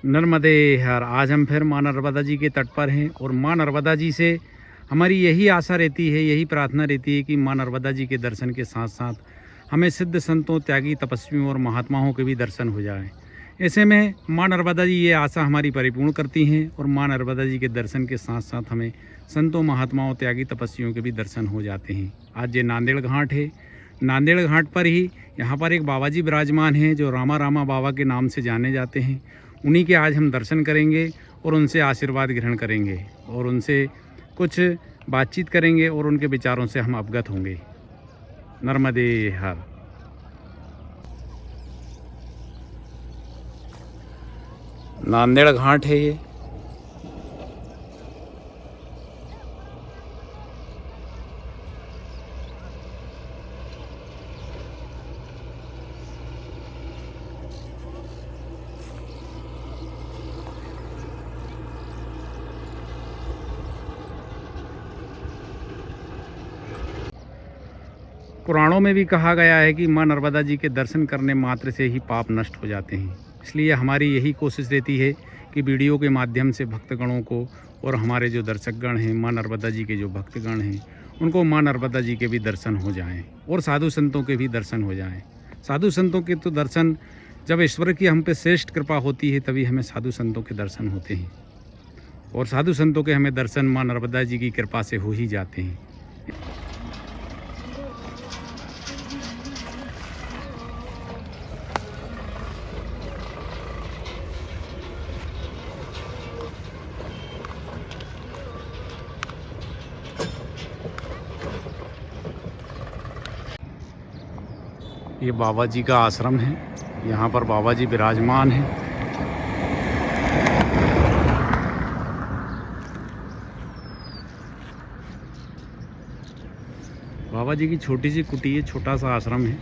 नर्मदे हर। आज हम फिर माँ नर्मदा जी के तट पर हैं और माँ नर्मदा जी से हमारी यही आशा रहती है, यही प्रार्थना रहती है कि माँ नर्मदा जी के दर्शन के साथ साथ हमें सिद्ध संतों, त्यागी, तपस्वियों और महात्माओं के भी दर्शन हो जाएं। ऐसे में माँ नर्मदा जी ये आशा हमारी परिपूर्ण करती हैं और माँ नर्मदा जी के दर्शन के साथ साथ हमें संतों, महात्माओं, त्यागी, तपस्वियों के भी दर्शन हो जाते हैं। आज ये नांदेड़ घाट है। नांदेड़ घाट पर ही यहाँ पर एक बाबा जी विराजमान हैं जो रामा रामा बाबा के नाम से जाने जाते हैं। उन्हीं के आज हम दर्शन करेंगे और उनसे आशीर्वाद ग्रहण करेंगे और उनसे कुछ बातचीत करेंगे और उनके विचारों से हम अवगत होंगे। नर्मदे हर। नांदेड़ घाट है ये। पुराणों में भी कहा गया है कि माँ नर्मदा जी के दर्शन करने मात्र से ही पाप नष्ट हो जाते हैं। इसलिए हमारी यही कोशिश रहती है कि वीडियो के माध्यम से भक्तगणों को और हमारे जो दर्शकगण हैं, माँ नर्मदा जी के जो भक्तगण हैं, उनको माँ नर्मदा जी के भी दर्शन हो जाएं और साधु संतों के भी दर्शन हो जाएं। साधु संतों के तो दर्शन, जब ईश्वर की हम पे श्रेष्ठ कृपा होती है तभी हमें साधु संतों के दर्शन होते हैं और साधु संतों के हमें दर्शन माँ नर्मदा जी की कृपा से हो ही जाते हैं। ये बाबा जी का आश्रम है। यहाँ पर बाबा जी विराजमान हैं। बाबा जी की छोटी सी कुटी है, छोटा सा आश्रम है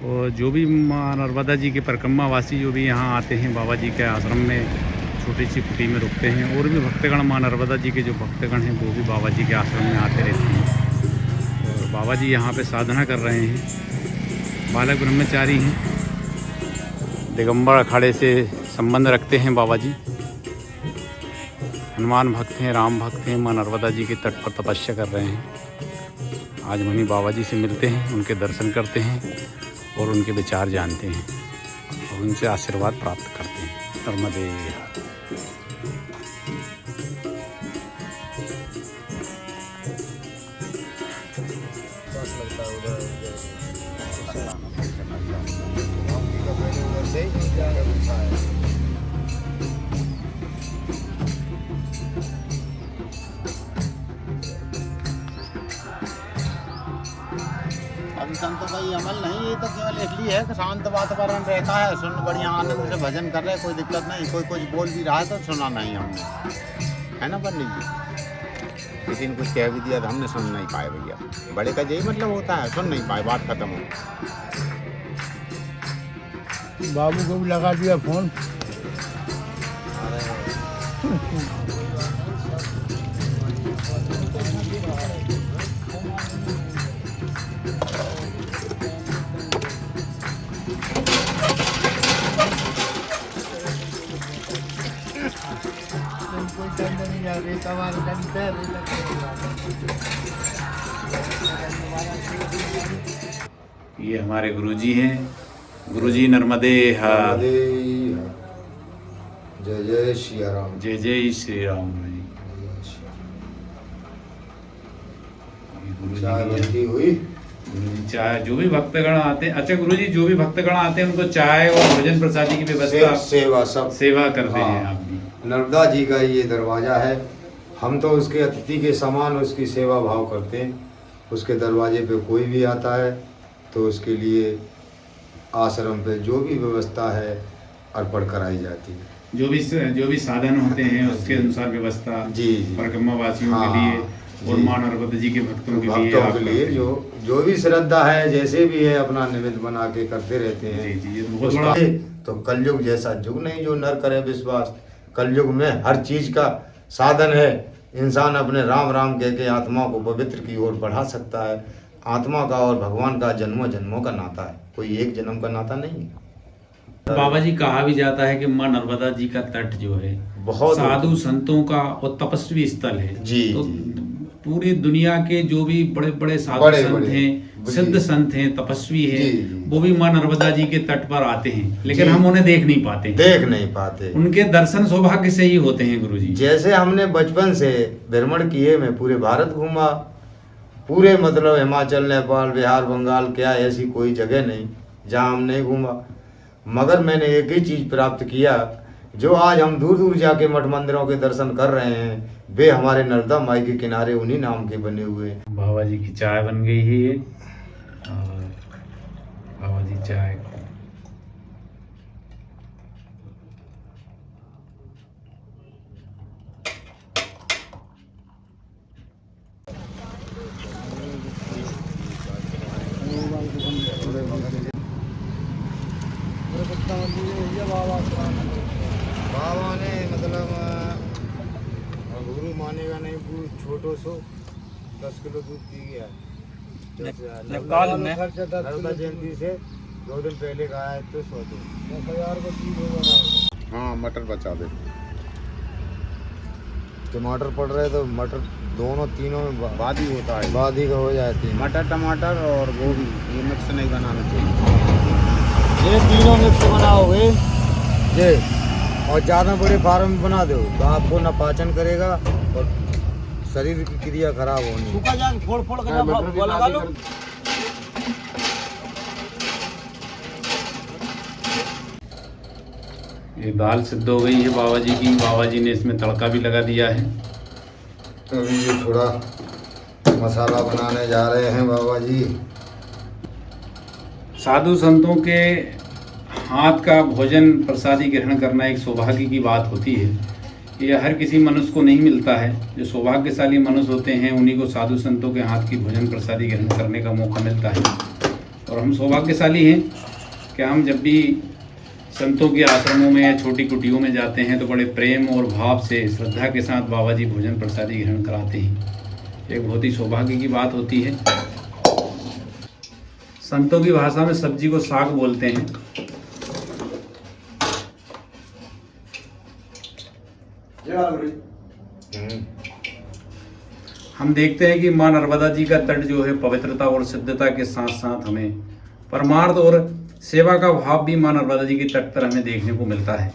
और जो भी माँ नर्मदा जी के परिक्रमा वासी जो भी यहाँ आते हैं बाबा जी के आश्रम में छोटी सी कुटी में रुकते हैं। और भी भक्तगण, माँ नर्मदा जी के जो भक्तगण हैं वो भी बाबा जी के आश्रम में आते रहते हैं और बाबा जी यहाँ पे साधना कर रहे हैं। बालक ब्रह्मचारी हैं, दिगंबर अखाड़े से संबंध रखते हैं बाबा जी। हनुमान भक्त हैं, राम भक्त हैं, माँ नर्मदा जी के तट पर तपस्या कर रहे हैं। आज वहीं बाबा जी से मिलते हैं, उनके दर्शन करते हैं और उनके विचार जानते हैं और उनसे आशीर्वाद प्राप्त करते हैं। नर्मदे हर। अभी संतों का ये अमल नहीं, ये तो केवल इसलिए है कि शांत वातावरण रहता है, सुन बढ़िया आनंद से भजन कर रहे, कोई दिक्कत नहीं। कोई कुछ बोल भी रहा है तो सुना नहीं हमने, है ना पंडित जी। किसी ने कुछ कह भी दिया तो हमने सुन नहीं पाए भैया। बड़े का यही मतलब होता है, सुन नहीं पाए, बात खत्म हो। बाबू को भी लगा दिया फोन। ये हमारे गुरुजी हैं। गुरुजी नर्मदे हर। जय जय श्री राम। जय जय श्री राम। चाय बनती हुई। चाय जो भी भक्तगण आते हैं, अच्छा गुरुजी, जो भी भक्तगण आते हैं उनको चाय और भोजन प्रसादी की व्यवस्था, सेवा सब सेवा करते हैं हाँ। आप भी। नर्मदा जी का ये दरवाजा है, हम तो उसके अतिथि के समान उसकी सेवा भाव करते हैं। उसके दरवाजे पे कोई भी आता है तो उसके लिए आश्रम पे जो भी व्यवस्था है अर्पण कराई जाती है। जो भी साधन होते हैं उसके अनुसार व्यवस्था जी परिक्रमा वासियों के लिए और माँ नर्मदा जी के भक्तों के लिए जो भी श्रद्धा है, जैसे भी है, अपना निमित्त बना के करते रहते हैं। जी, ये बहुत बड़ा। तो कलयुग जैसा युग नहीं जो नर करे विश्वास। कलयुग में हर चीज का साधन है। इंसान अपने राम राम कह के आत्मा को पवित्र की ओर बढ़ा सकता है। आत्मा का और भगवान का जन्मों जन्मों का नाता है, कोई एक जन्म का नाता नहीं है। बाबा जी, कहा भी जाता है कि माँ नर्मदा जी का तट जो है बहुत साधु संतों का और तपस्वी स्थल है। जी, तो जी। पूरी दुनिया के जो भी बड़े बड़े साधु बड़े संत बड़े, हैं, जी। सिद्ध संत हैं, तपस्वी हैं, जी, जी। वो भी माँ नर्मदा जी के तट पर आते हैं, लेकिन जी। हम उन्हें देख नहीं पाते हैं। देख नहीं पाते। उनके दर्शन सौभाग्य से ही होते हैं गुरुजी। जैसे हमने बचपन से भ्रमण किए, मैं पूरे भारत घूमा, पूरे मतलब हिमाचल, नेपाल, बिहार, बंगाल, क्या ऐसी कोई जगह नहीं जहाँ हम नहीं घूमा। मगर मैंने एक ही चीज़ प्राप्त किया, जो आज हम दूर दूर जाके मठ मंदिरों के दर्शन कर रहे हैं, वे हमारे नर्मदा माई के किनारे उन्हीं नाम के बने हुए हैं। बाबा जी की चाय बन गई है ये, और बाबा जी चाय बाबा ने मतलब गुरु मानेगा नहीं, गुरु छोटो सो 10 किलो दूध पी गया। नर्मदा जयंती से 2 दिन पहले का है तो 100 दिन। हाँ, मटर बचा दे। टमाटर पड़ रहे तो मटर दोनों तीनों में बादी होता है, बादी का हो जाती है। मटर, टमाटर और गोभी ये मिक्स नहीं बनाना चाहिए। ये तीनों मिक्स बनाओगे ये, और ज़्यादा बड़े फार्म में बना दो तो आपको न पाचन करेगा और शरीर की क्रिया खराब होनी। ये दाल सिद्ध हो गई है बाबा जी की। बाबा जी ने इसमें तड़का भी लगा दिया है। अभी ये थोड़ा मसाला बनाने जा रहे हैं बाबा जी। साधु संतों के हाथ का भोजन प्रसादी ग्रहण करना एक सौभाग्य की बात होती है। ये हर किसी मनुष्य को नहीं मिलता है। जो सौभाग्यशाली मनुष्य होते हैं उन्हीं को साधु संतों के हाथ की भोजन प्रसादी ग्रहण करने का मौका मिलता है। और हम सौभाग्यशाली हैं कि हम जब भी संतों के आश्रमों में या छोटी कुटियों में जाते हैं तो बड़े प्रेम और भाव से, श्रद्धा के साथ बाबा जी भोजन प्रसादी ग्रहण कराते हैं। एक बहुत ही सौभाग्य की बात होती है। संतों की भाषा में सब्जी को साग बोलते हैं। हम देखते हैं कि माँ नर्मदा जी का तट जो है पवित्रता और सिद्धता के साथ साथ हमें परमार्थ और सेवा का भाव भी माँ नर्मदा जी के तट पर हमें देखने को मिलता है।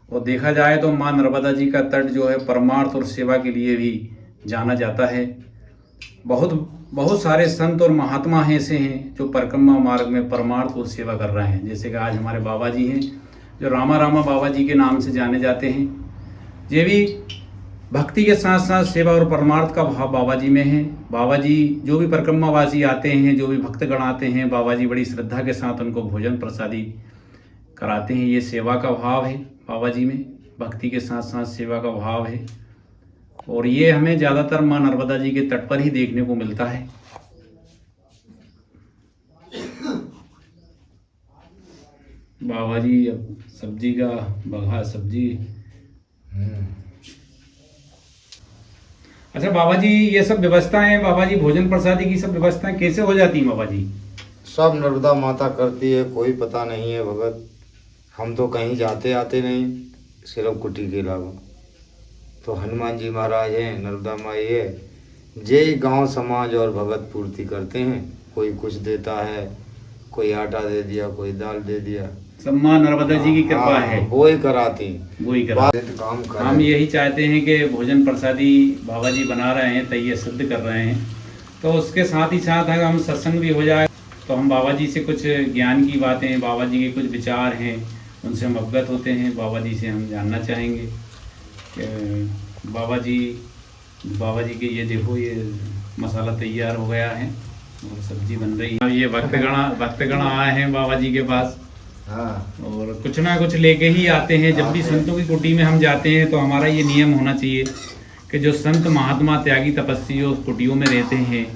और देखा जाए तो माँ नर्मदा जी का तट जो है परमार्थ और सेवा के लिए भी जाना जाता है। बहुत सारे संत और महात्मा ऐसे हैं जो परिक्रमा मार्ग में परमार्थ और सेवा कर रहे हैं। जैसे कि आज हमारे बाबा जी हैं जो रामा रामा बाबा जी के नाम से जाने जाते हैं। ये भी भक्ति के साथ साथ सेवा और परमार्थ का भाव बाबा जी में है। बाबा जी जो भी परिक्रमावासी आते हैं, जो भी भक्तगण आते हैं, बाबा जी बड़ी श्रद्धा के साथ उनको भोजन प्रसादी कराते हैं। ये सेवा का भाव है बाबा जी में, भक्ति के साथ साथ सेवा का भाव है। और ये हमें ज़्यादातर माँ नर्मदा जी के तट पर ही देखने को मिलता है। बाबा जी अब सब्जी का बघा सब्जी। अच्छा बाबा जी, ये सब व्यवस्थाएं बाबा जी, भोजन प्रसादी की सब व्यवस्थाएं कैसे हो जाती हैं बाबा जी? सब नर्मदा माता करती है, कोई पता नहीं है भगत। हम तो कहीं जाते आते नहीं, सिर्फ कुटी के अलावा। तो हनुमान जी महाराज हैं, नर्मदा माई है, जे गांव समाज और भगत पूर्ति करते हैं। कोई कुछ देता है, कोई आटा दे दिया, कोई दाल दे दिया। सब माँ नर्मदा जी की कृपा है, वो ही कराती, वो ही करा। काम कर। हम यही चाहते हैं कि भोजन प्रसादी बाबा जी बना रहे हैं, तैयार सिद्ध कर रहे हैं, तो उसके साथ ही साथ अगर हम सत्संग भी हो जाए तो हम बाबा जी से कुछ ज्ञान की बातें, बाबा जी के कुछ विचार हैं, उनसे हम अवगत होते हैं। बाबा जी से हम जानना चाहेंगे कि बाबा जी के ये देखो, ये मसाला तैयार हो गया है और सब्जी बन रही है। ये भक्तगण आए हैं बाबा जी के पास। हाँ। और कुछ ना कुछ लेके ही आते हैं। जब भी संतों की कुटी में हम जाते हैं तो हमारा ये नियम होना चाहिए कि जो संत महात्मा त्यागी तपस्वी उस कुटियों में रहते हैं,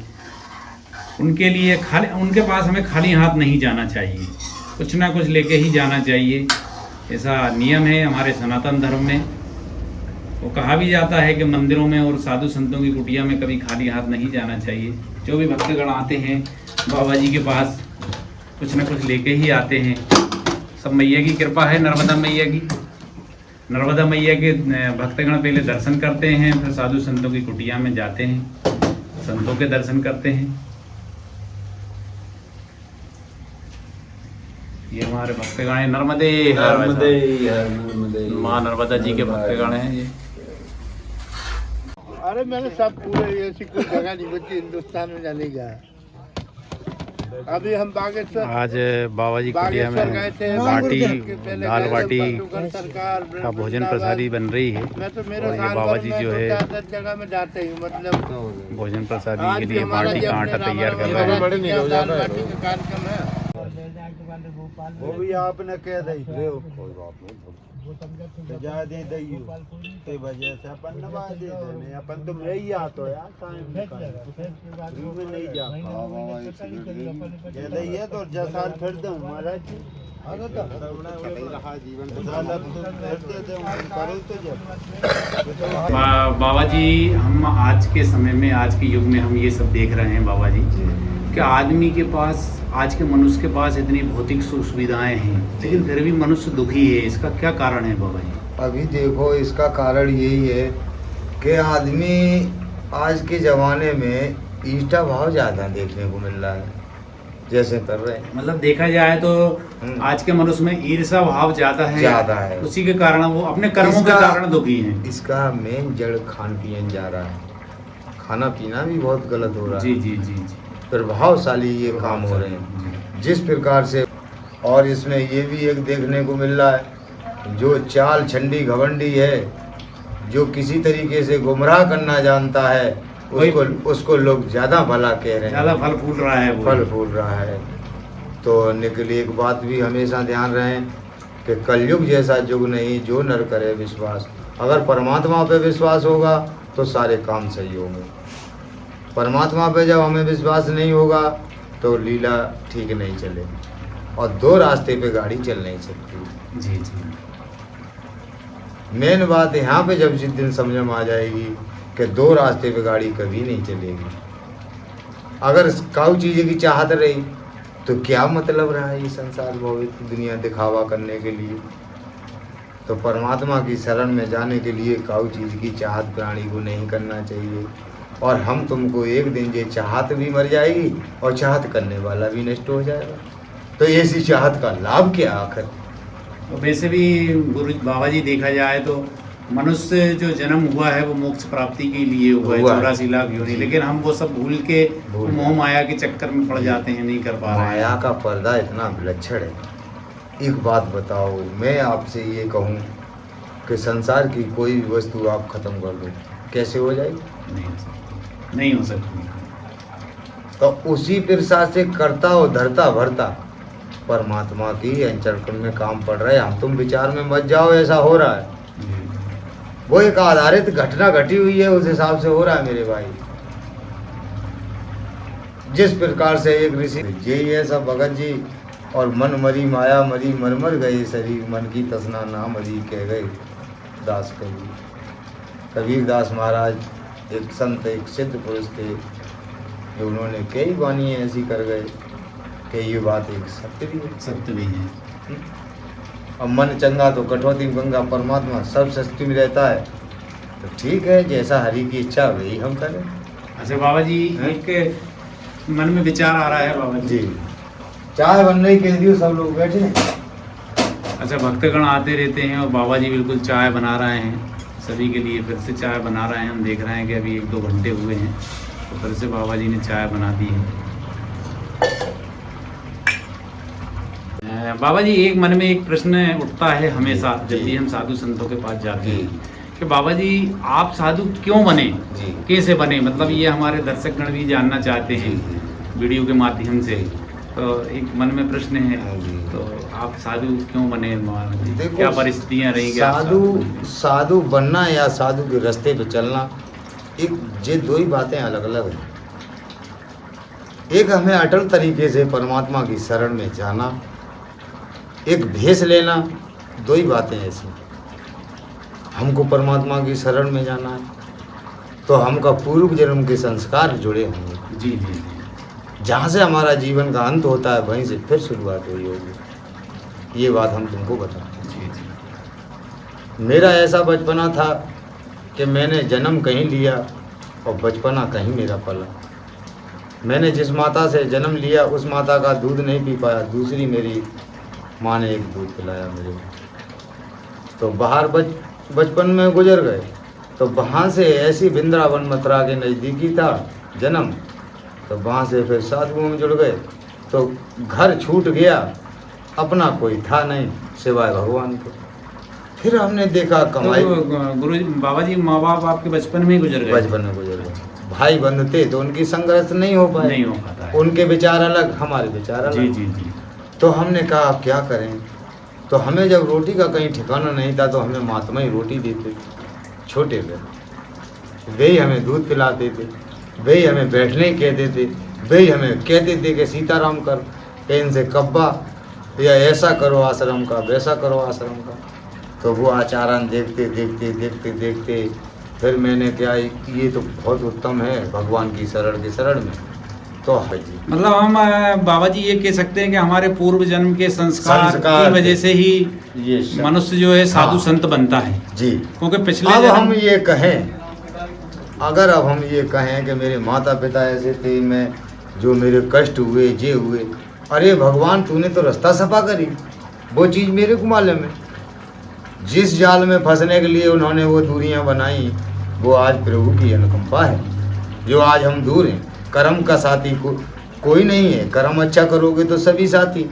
उनके लिए उनके पास हमें खाली हाथ नहीं जाना चाहिए, कुछ ना कुछ लेके ही जाना चाहिए। ऐसा नियम है हमारे सनातन धर्म में। वो कहा भी जाता है कि मंदिरों में और साधु संतों की कुटिया में कभी खाली हाथ नहीं जाना चाहिए। जो भी भक्तगण आते हैं बाबा जी के पास कुछ ना कुछ लेके ही आते हैं। सब मैया की कृपा है, नर्मदा मैया की। नर्मदा मैया के भक्तगण पहले दर्शन करते हैं, फिर साधु संतों की कुटिया में जाते हैं, संतों के दर्शन करते हैं। ये हमारे भक्तगण हैं, नर्मदे माँ नर्मदा जी के भक्तगण हैं ये। अरे मैंने सब पूरे ऐसी कोई जगह नहीं बची हिंदुस्तान में जाने का। अभी हम बागेश्वर आज बाबा जी कुटिया में गए थे, बाटी पहले दाल गए थे, बाटी सरकार का भोजन प्रसादी बन रही है। मैं तो मेरे और ये साल बाबा भर जी में जो दो है चार दस जगह में जाते ही मतलब भोजन प्रसादी आज के भी लिए हमारा बाटी ये का अपने आटा तैयार कर रामायण रहे में हैं। दाल बाटी का कार्यक्रम है। वो भी आपने कह दी कोई बात नहीं जा दे दी ते वजह से अपन नवा दे देने अपन तो मैं ही आता यार टाइम में नहीं जा कह दे ये तो जैसा फिर दूं महाराज जी जीवन बाबा जी हम आज के समय में, आज के युग में हम ये सब देख रहे हैं बाबा जी कि आदमी के पास, आज के मनुष्य के पास इतनी भौतिक सुख सुविधाएं हैं, लेकिन फिर भी मनुष्य दुखी है। इसका क्या कारण है बाबा जी? अभी देखो इसका कारण यही है कि आदमी आज के ज़माने में ईष्टा भाव ज़्यादा देखने को मिल रहा है, जैसे कर रहे हैं। मतलब देखा जाए तो आज के मनुष्य में ईर्ष्या भाव ज्यादा है, उसी के कारण वो अपने कर्मों के कारण दुखी हैं। इसका मेन जड़ खान पियन जा रहा है, खाना पीना भी बहुत गलत हो रहा है। जी जी जी जी, प्रभावशाली ये काम हो रहे हैं जिस प्रकार से। और इसमें ये भी एक देखने को मिल रहा है, जो चाल छंडी घमंडी है, जो किसी तरीके से गुमराह करना जानता है, उसको लोग ज्यादा भला कह रहे हैं, ज्यादा फल फूल रहा है, फल फूल रहा है। तो निकली एक बात भी हमेशा ध्यान रहे कि कलयुग जैसा युग नहीं, जो नर करे विश्वास। अगर परमात्मा पे विश्वास होगा तो सारे काम सही होंगे। परमात्मा पे जब हमें विश्वास नहीं होगा तो लीला ठीक नहीं चलेगी, और दो रास्ते पे गाड़ी चल नहीं सकती। जी जी, मेन बात यहाँ पे जब जिस दिन समझ में आ जाएगी कि दो रास्ते पे गाड़ी कभी नहीं चलेगी। अगर काऊ चीज़ की चाहत रही तो क्या मतलब रहा ये संसार भौतिक दुनिया दिखावा करने के लिए। तो परमात्मा की शरण में जाने के लिए काऊ चीज़ की चाहत प्राणी को नहीं करना चाहिए। और हम तुमको एक दिन ये चाहत भी मर जाएगी और चाहत करने वाला भी नष्ट हो जाएगा। तो ऐसी चाहत का लाभ क्या आखिर? तो वैसे भी गुरु बाबा जी देखा जाए तो मनुष्य जो जन्म हुआ है वो मोक्ष प्राप्ति के लिए हुआ है, 84 लाख योनि, लेकिन हम वो सब भूल के मोह माया के चक्कर में पड़ जाते हैं, नहीं कर पा रहे हैं। माया का पर्दा इतना विलक्षण है। एक बात बताओ, मैं आपसे ये कहूँ कि संसार की कोई भी वस्तु आप खत्म कर दो, कैसे हो जाएगी? नहीं हो सकती। तो उसी प्रसाद से करता हो धरता भरता परमात्मा की अंचल में काम पड़ रहा है। हम तुम विचार में मत जाओ, ऐसा हो रहा है। वो एक आधारित घटना घटी हुई है, उस हिसाब से हो रहा है मेरे भाई। जिस प्रकार से एक ऋषि यही है सब भगत जी, और मन मरी माया मरी मरमर गए शरीर, मन की तसना ना मरी कह गए दास कबीर। कबीर दास महाराज एक संत, एक सिद्ध पुरुष थे, जो उन्होंने कई वाणी ऐसी कर गए कि ये बात एक सत्य भी है। सत्य भी है। अब मन चंगा तो कठौती गंगा, परमात्मा सब सस्ती में रहता है। तो ठीक है, जैसा हरि की इच्छा वही हम करें। अच्छा बाबा जी, एक मन में विचार आ रहा है बाबा जी। चाय बन रही, कह दियो सब लोग बैठे हैं। अच्छा, भक्तगण आते रहते हैं और बाबा जी बिल्कुल चाय बना रहे हैं सभी के लिए, फिर से चाय बना रहे हैं। हम देख रहे हैं कि अभी 1-2 घंटे हुए हैं, तो फिर से बाबा जी ने चाय बना दी है। बाबा जी, एक मन में एक प्रश्न उठता है हमेशा जब भी हम साधु संतों के पास जाते हैं कि बाबा जी आप साधु क्यों बने, कैसे बने? मतलब ये हमारे दर्शकगण भी जानना चाहते हैं वीडियो के माध्यम से। तो एक मन में प्रश्न है, तो आप साधु क्यों बने? क्या परिस्थितियाँ रही? साधु बनना या साधु के रास्ते पे चलना, एक ये दो ही बातें अलग अलग हैं। एक हमें अटल तरीके से परमात्मा की शरण में जाना, एक भेष लेना, दो ही बातें ऐसी। हमको परमात्मा की शरण में जाना है तो हमका पूर्व जन्म के संस्कार जुड़े होंगे। जी जी, जहाँ से हमारा जीवन का अंत होता है वहीं से फिर शुरुआत हुई होगी। ये बात हम तुमको बताते हैं। जी जी। मेरा ऐसा बचपना था कि मैंने जन्म कहीं लिया और बचपना कहीं मेरा पला। मैंने जिस माता से जन्म लिया उस माता का दूध नहीं पी पाया, दूसरी मेरी माँ ने एक दूध पिलाया मेरे को। तो बाहर बचपन में गुजर गए। तो वहाँ से ऐसी वृंदावन मथुरा के नज़दीकी था जन्म, तो वहाँ से फिर साधुओं में जुड़ गए। तो घर छूट गया, अपना कोई था नहीं सिवाय भगवान के। फिर हमने देखा कमाई। तो गुरु बाबा जी माँ बाप आपके बचपन में ही गुजर गए? बचपन में गुजर गए। भाई बंद थे तो उनकी संघर्ष नहीं हो पाए, नहीं हो पाता है। उनके विचार अलग, हमारे विचार अलग। जी जी जी। तो हमने कहा अब क्या करें। तो हमें जब रोटी का कहीं ठिकाना नहीं था तो हमें महात्मा ही रोटी देते थे। छोटे थे, वे ही हमें दूध पिलाते थे, वे ही हमें बैठने कहते थे, वे ही हमें कहते थे कि सीताराम कर, कि इनसे कब्बा, या ऐसा करो आश्रम का, वैसा करो आश्रम का। तो वो आचरण देखते देखते देखते देखते फिर मैंने क्या, ये तो बहुत उत्तम है भगवान की शरण के शरण में। तो हाँ जी, मतलब हम बाबा जी ये कह सकते हैं कि हमारे पूर्व जन्म के संस्कार की वजह से ही ये मनुष्य जो है साधु हाँ। संत बनता है। जी। क्योंकि पिछले अब हम जन्म ये कहें, अगर अब हम ये कहें कि मेरे माता पिता ऐसे थे, मैं जो मेरे कष्ट हुए जे हुए, अरे भगवान तूने तो रास्ता सफा करी, वो चीज़ मेरे को मालूम है। जिस जाल में फंसने के लिए उन्होंने वो दूरियां बनाई, वो आज प्रभु की अनुकंपा है जो आज हम दूर हैं। कर्म का साथी कोई नहीं है। कर्म अच्छा करोगे तो सभी साथी,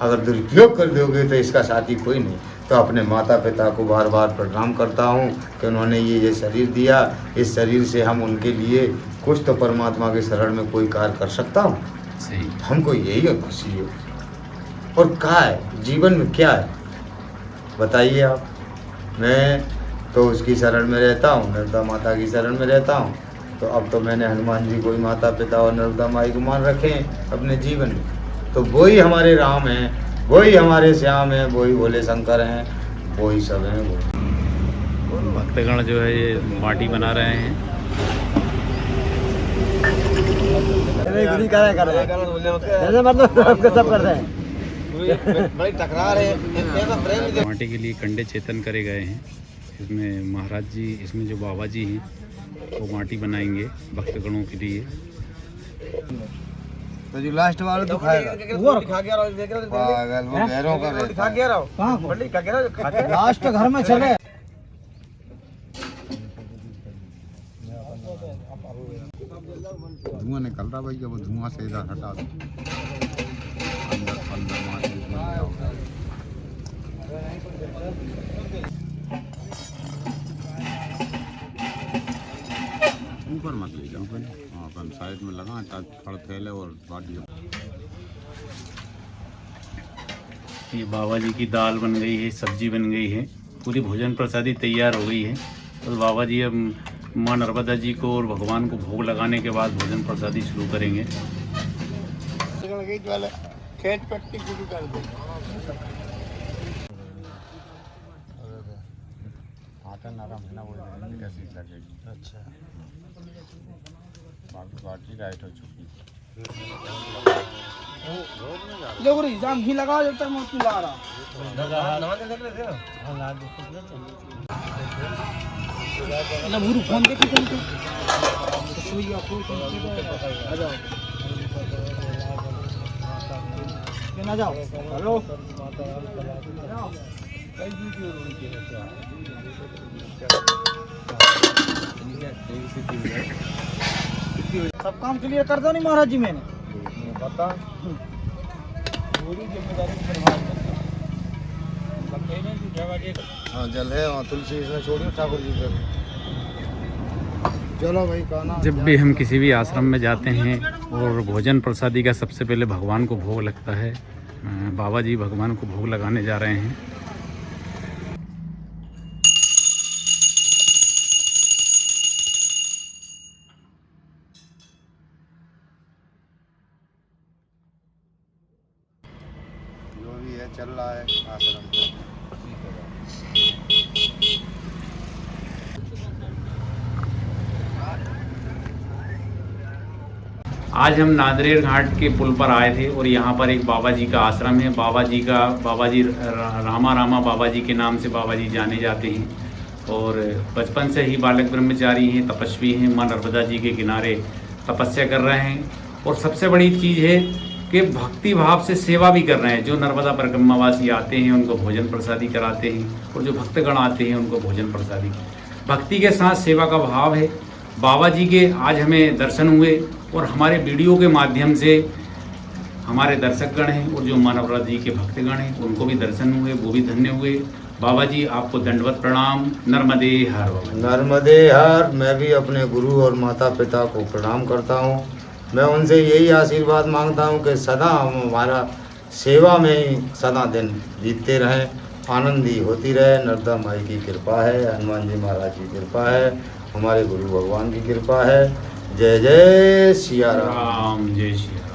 अगर दुरुपयोग कर दोगे तो इसका साथी कोई नहीं। तो अपने माता पिता को बार बार प्रणाम करता हूँ कि उन्होंने ये शरीर दिया, इस शरीर से हम उनके लिए कुछ तो परमात्मा के शरण में कोई कार्य कर सकता हूँ। सही। हमको यही खुशी है। और क्या है जीवन में, क्या है बताइए आप। मैं तो उसकी शरण में रहता हूँ, नर्मदा माता की शरण में रहता हूँ। तो अब तो मैंने हनुमान जी को ही माता पिता और नर्मदा माई को मान रखे हैं अपने जीवन में। तो वही हमारे राम हैं, वही हमारे श्याम हैं, वही भोले शंकर हैं, वही सब हैं। वो भक्तगण जो है ये माटी बना रहे हैं। माटी के लिए कंडे चेतन करे गए हैं। इसमें महाराज जी, इसमें जो बाबा जी हैं वो माटी बनाएंगे भक्तगणों के लिए। तो जो लास्ट वाला तो खाएगा वो दिखा गया पागल, वो गैरों का दिखा गया लास्ट घर में चले। धुआं निकल रहा भाई, वो धुआं से इधर हटा दो। अंदर अंदर माटी में जाओ। ऊपर मत ले जाओ पहले, हाँ अपन साइड में लगा ताकि खड़ फैले और बाटी। ये बाबा जी की दाल बन गई है, सब्जी बन गई है, पूरी भोजन प्रसादी तैयार हो गई है। तो बाबा जी अब माँ नर्मदा जी को और भगवान को भोग लगाने के बाद भोजन प्रसादी शुरू करेंगे। खेत पट्टी शुरू कर दे। आटा नरम है ना, वो कैसी लगेगी। अच्छा, बाटी राइट हो चुकी है। लोग जाम घी लगाओ जब तक मैं ला रहा। ना भूरू फोन देखी तुमको सुई आपको आ जाओ के ना जाओ। हेलो सब काम क्लियर कर दो नहीं महाराज जी। मैंने बता पूरी जिम्मेदारी हाँ जल है वहाँ तुलसी इसमें छोड़ियो ठाकुर जी पर। चलो भाई कहना। जब भी हम किसी भी आश्रम में जाते हैं और भोजन प्रसादी का सबसे पहले भगवान को भोग लगता है। बाबा जी भगवान को भोग लगाने जा रहे हैं। जो भी है चल रहा है आश्रम पे। आज हम नादरेर घाट के पुल पर आए थे और यहाँ पर एक बाबा जी का आश्रम है। बाबा जी रामा बाबा जी के नाम से बाबा जी जाने जाते हैं और बचपन से ही बालक ब्रह्मचारी हैं, तपस्वी हैं, माँ नर्मदा जी के किनारे तपस्या कर रहे हैं। और सबसे बड़ी चीज़ है कि भक्ति भाव से सेवा भी कर रहे हैं। जो नर्मदा परिक्रमावासी आते हैं उनको भोजन प्रसादी कराते हैं और जो भक्तगण आते हैं उनको भोजन प्रसादी, भक्ति के साथ सेवा का भाव है। बाबा जी के आज हमें दर्शन हुए और हमारे वीडियो के माध्यम से हमारे दर्शकगण हैं और जो माँ नर्मदा जी के भक्तगण हैं उनको भी दर्शन हुए, वो भी धन्य हुए। बाबा जी आपको दंडवत प्रणाम। नर्मदे हर। नर्मदे हर। मैं भी अपने गुरु और माता पिता को प्रणाम करता हूँ। मैं उनसे यही आशीर्वाद मांगता हूँ कि सदा हम हमारा सेवा में ही सदा दिन जीतते रहें, आनंदी होती रहे। नर्मदा माई की कृपा है, हनुमान जी महाराज की कृपा है, हमारे गुरु भगवान की कृपा है। जय जय सिया राम। जय श्री राम।